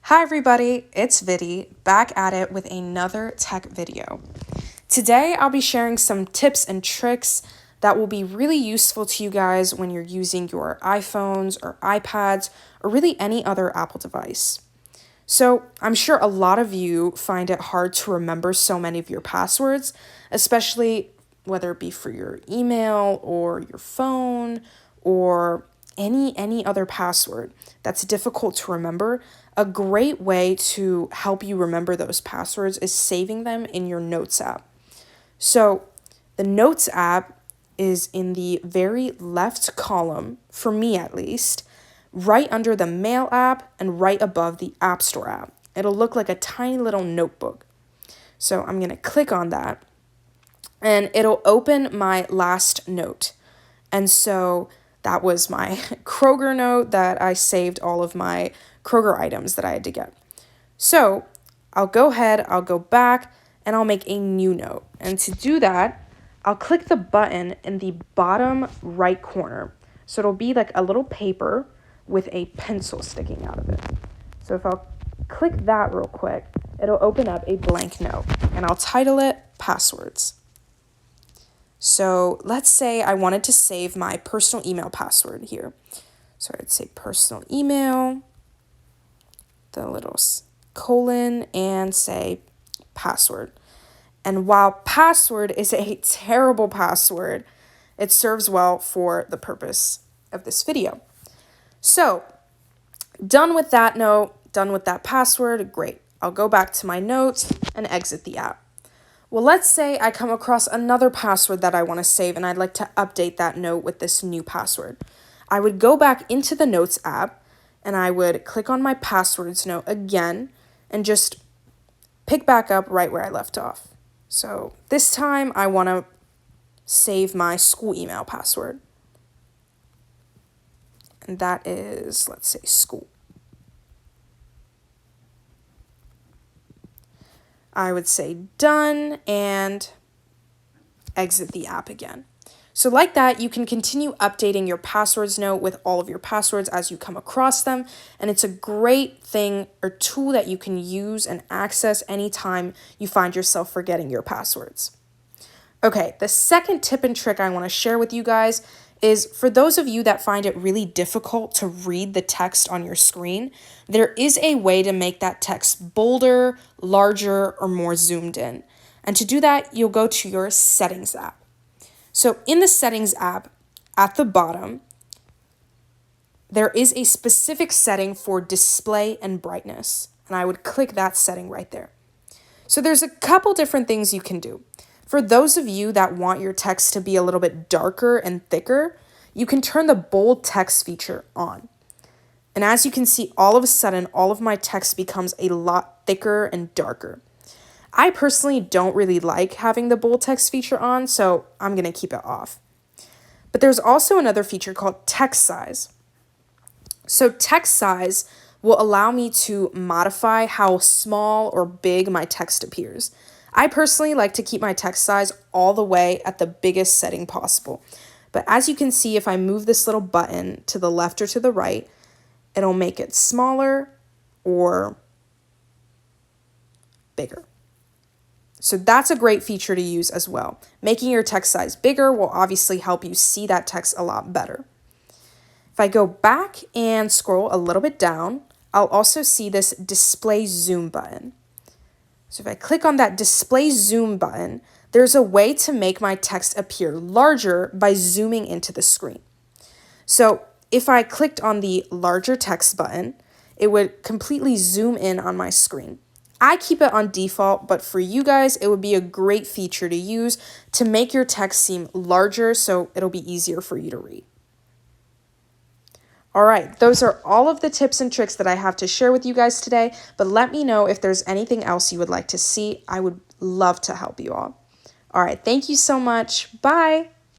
Hi everybody, it's Viddy, back at it with another tech video. Today I'll be sharing some tips and tricks that will be really useful to you guys when you're using your iPhones or iPads or really any other Apple device. So I'm sure a lot of you find it hard to remember so many of your passwords, especially whether it be for your email or your phone or any other password that's difficult to remember. A great way to help you remember those passwords is saving them in your Notes app. So the Notes app is in the very left column, for me at least, right under the Mail app and right above the App Store app. It'll look like a tiny little notebook. So I'm going to click on that and it'll open my last note. And so that was my Kroger note that I saved all of my Kroger items that I had to get. So I'll go ahead, I'll go back, and I'll make a new note. And to do that, I'll click the button in the bottom right corner. So it'll be like a little paper with a pencil sticking out of it. So if I'll click that real quick, it'll open up a blank note, and I'll title it Passwords. So let's say I wanted to save my personal email password here. So I'd say personal email, the little colon, and say password. And while password is a terrible password, it serves well for the purpose of this video. So done with that note, done with that password, great. I'll go back to my notes and exit the app. Well, let's say I come across another password that I want to save and I'd like to update that note with this new password. I would go back into the Notes app and I would click on my passwords note again and just pick back up right where I left off. So this time I want to save my school email password. And that is, let's say, school. I would say done and exit the app again. So like that, you can continue updating your passwords note with all of your passwords as you come across them. And it's a great thing or tool that you can use and access anytime you find yourself forgetting your passwords. Okay, the second tip and trick I want to share with you guys is for those of you that find it really difficult to read the text on your screen, there is a way to make that text bolder, larger, or more zoomed in. And to do that, you'll go to your Settings app. So in the Settings app, at the bottom, there is a specific setting for display and brightness. And I would click that setting right there. So there's a couple different things you can do. For those of you that want your text to be a little bit darker and thicker, you can turn the bold text feature on. And as you can see, all of a sudden, all of my text becomes a lot thicker and darker. I personally don't really like having the bold text feature on, so I'm going to keep it off. But there's also another feature called text size. So text size will allow me to modify how small or big my text appears. I personally like to keep my text size all the way at the biggest setting possible. But as you can see, if I move this little button to the left or to the right, it'll make it smaller or bigger. So that's a great feature to use as well. Making your text size bigger will obviously help you see that text a lot better. If I go back and scroll a little bit down, I'll also see this display zoom button. So if I click on that display zoom button, there's a way to make my text appear larger by zooming into the screen. So if I clicked on the larger text button, it would completely zoom in on my screen. I keep it on default, but for you guys, it would be a great feature to use to make your text seem larger so it'll be easier for you to read. All right, those are all of the tips and tricks that I have to share with you guys today, but let me know if there's anything else you would like to see. I would love to help you all. All right, thank you so much. Bye.